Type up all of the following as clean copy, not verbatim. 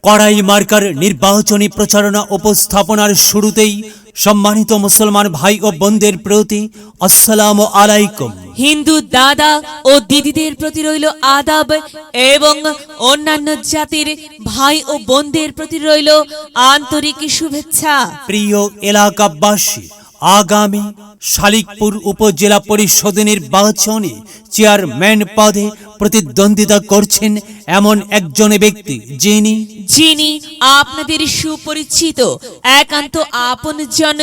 কড়াই মার্কার নির্বাচনী প্রচারণা উপস্থাপনার শুরুতেই সম্মানিত মুসলমান ভাই ও বোনদের প্রতি আসসালামু আলাইকুম। হিন্দু দাদা ও দিদিদের প্রতি রইল আদাব এবং অন্যান্য জাতির ভাই ও বোনদের প্রতি রইল আন্তরিক শুভেচ্ছা। প্রিয় এলাকাবাসী, আগামী শালিকপুর উপজেলা পরিষদ নির্বাচনে চেয়ারম্যান পদে প্রতিদ্বন্দ্বিতা করছেন এমন একজন ব্যক্তি যিনি আপনাদের সুপরিচিত একান্ত আপনজন,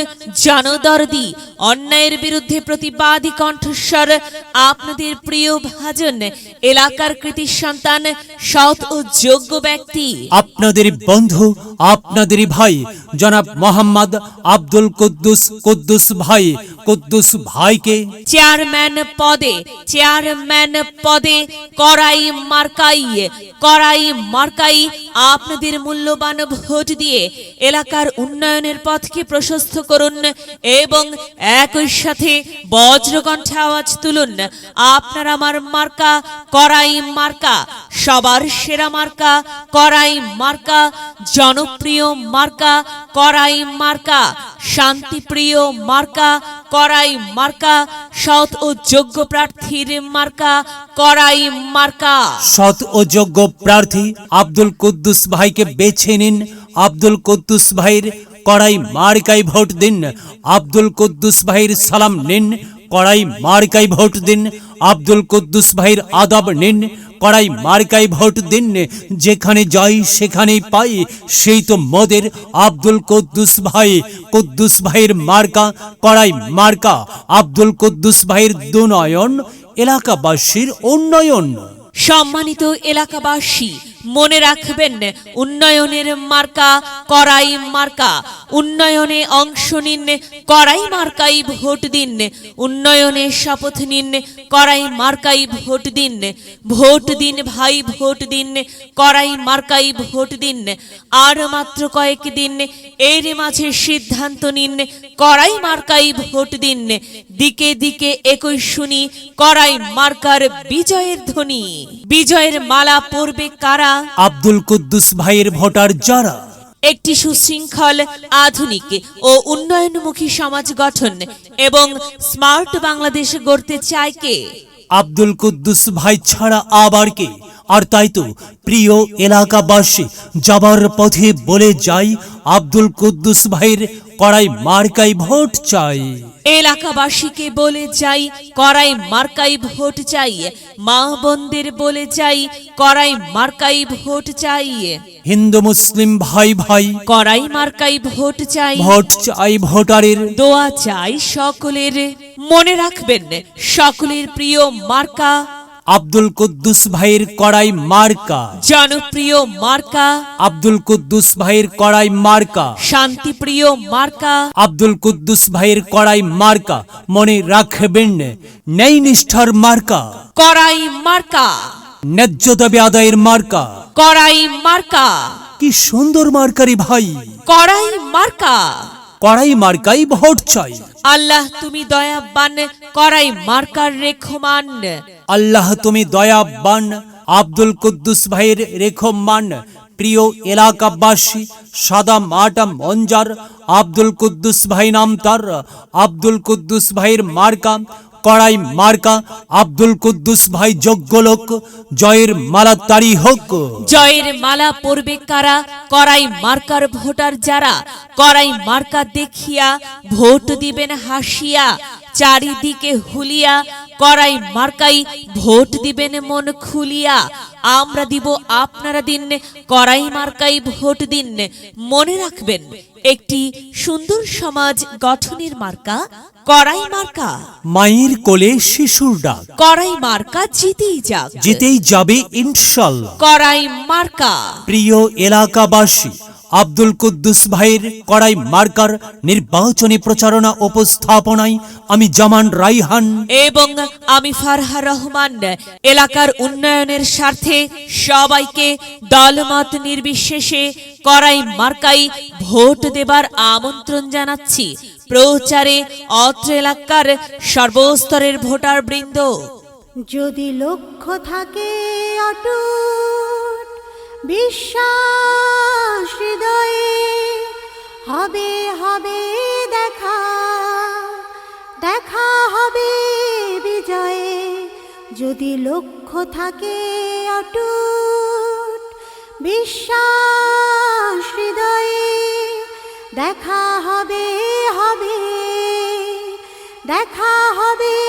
জনদরদি, অন্যায়ের বিরুদ্ধে প্রতিবাদী কণ্ঠস্বর, আপনাদের প্রিয় ভাজন, এলাকার কৃতি সন্তান, সৎ ও যোগ্য ব্যক্তি, আপনাদের বন্ধু, আপনাদের ভাই জনাব মোহাম্মদ আব্দুল কুদ্দুস ভাইকে চেয়ারম্যান পদে কড়াই মার্কাই আপনাদের মূল্যবান ভোট দিয়ে এলাকার উন্নয়নের পথকে প্রশস্ত করুন এবং একই সাথে বজ্রকণ্ঠে আওয়াজ তুলুন, আপনার আমার মার্কা কড়াই মার্কা, সবার সেরা মার্কা কড়াই মার্কা, জনপ্রিয় মার্কা কড়াই মার্কা, শান্তিপ্রিয় মার্কা কড়াই মার্কা, সৎ ও যোগ্য প্রার্থীর মার্কা কড়াই মার্কা। সৎ ও যোগ্য প্রার্থী আব্দুল কুদ্দুস ভাইকে বেছে নিন। আব্দুল কুদ্দুস ভাইয়ের কড়াই মার্কায় ভোট দিন। আব্দুল কুদ্দুস ভাইয়ের সালাম নিন, কড়াই মার্কায় ভোট দিন। আব্দুল কুদ্দুস ভাইয়ের আদব নিন, কড়াই মার্কায় ভোট দিন। যেখানে যাই সেখানেই পাই, সেই তো মোদের আব্দুল কুদ্দুস ভাইয়ের মার্কা কড়াই মার্কা। আব্দুল কুদ্দুস ভাইয়ের দুনয়ন, এলাকাবাসীর উন্নয়ন। সম্মানিত এলাকাবাসী, মনে রাখবেন, উন্নয়নের মার্কা কড়াই মার্কা। উন্নয়নে অংশ নিন, কড়াই মার্কাই ভোট দিন। উন্নয়নে শপথ নিন, কড়াই মার্কাই ভোট দিন। ভোট দিন ভাই, ভোট দিন, কড়াই মার্কাই ভোট দিন। আর মাত্র কয়েক দিন, এর মাঝে সিদ্ধান্ত নিন, কড়াই মার্কাই ভোট দিন। দিকে দিকে একই শুনি কড়াই মার্কার বিজয়ের ধ্বনি। বিজয়ের মালা পরবে কারা? আব্দুল কুদ্দুস ভাইয়ের ভোটার যারা একটি সুশৃঙ্খল, আধুনিক ও উন্নয়নমুখী সমাজ গঠন এবং স্মার্ট বাংলাদেশ গড়তে চায় কে? আব্দুল কুদ্দুস ভাই ছাড়া আবার কে? আর তাই তো প্রিয় এলাকাবাসী, যাবার পথে বলে যাই, আব্দুল কুদ্দুস ভাইয়ের কড়াই মার্কাই ভোট চাই। এলাকাবাসীকে বলে যাই, কড়াই মার্কাই ভোট চাই। মা বোনদের বলে যাই, কড়াই মার্কাই ভোট চাই। হিন্দু মুসলিম ভাই কড়াই মার্কাই ভোট চাই। ভোট চাই ভোটারের, দোয়া চাই সকলের। মনে রাখবেন, সকলের প্রিয় মার্কা আব্দুল কুদ্দুস ভাইয়ের কড়াই মার্কা। জনপ্রিয় মার্কা আব্দুল কুদ্দুস ভাইয়ের কড়াই মার্কা। শান্তিপ্রিয় মার্কা আব্দুল কুদ্দুস ভাইয়ের কড়াই মার্কা। মনে রাখবেন, ন্যায় নিষ্ঠার মার্কা কড়াই মার্কা। ন্যায্য দাবি আদায়ের মার্কা কড়াই মার্কা। কি সুন্দর মার্কারি ভাই, কড়াই মার্কা। কড়াই মার্কাই ভোট চাই। আল্লাহ তুমি দয়াবান, কড়াই মার্কার রেখমান। আল্লাহ তুমি দয়াবান, আব্দুল কুদ্দুস ভাইয়ের রেখমান। প্রিয় এলাকাবাসী, সাদা মাটা মঞ্জার আব্দুল কুদ্দুস ভাই নাম তার। আব্দুল কুদ্দুস ভাইয়ের মার্কা কড়াই মার্কা। আব্দুল কুদ্দুস ভাই যোগ্য লোক, জয়ের মালা তারি হোক। জয়ের মালা পরবে কারা? কড়াই মার্কার ভোটার যারা। কড়াই মার্কা দেখিয়া ভোট দিবেন হাসিয়া, চারিদিকে হুলিয়া। কড়াই মার্কাই ভোট দিবেন মন খুলিয়া। আমরা দিব, আপনারা দিন, কড়াই মার্কাই ভোট দিন। মনে রাখবেন, একটি সুন্দর সমাজ গঠনের মার্কা কড়াই মার্কা। মায়ের কোলে শিশুর ডাক, কড়াই মার্কা জিতেই যাবে ইনশাল্লাহ। কড়াই মার্কা। প্রিয় এলাকাবাসী, আব্দুল কুদ্দুস ভাইয়ের কড়াই মার্কার নির্বাচনী প্রচারণা উপস্থাপনায় আমি জামান রাইহান এবং আমি ফারহা রহমান এলাকার উন্নয়নের স্বার্থে সবাইকে দলমত নির্বিশেষে কড়াই মার্কাই ভোট দেবার আমন্ত্রণ জানাচ্ছি। প্রচারে অত্র এলাকার সর্বস্তরের ভোটার বৃন্দ। যদি লক্ষ্য থাকে অটুট বিশ্বাস যদি লক্ষ্য থাকে অটুট বিশ্বাস হৃদয়ে, দেখা হবে হবে, দেখা হবে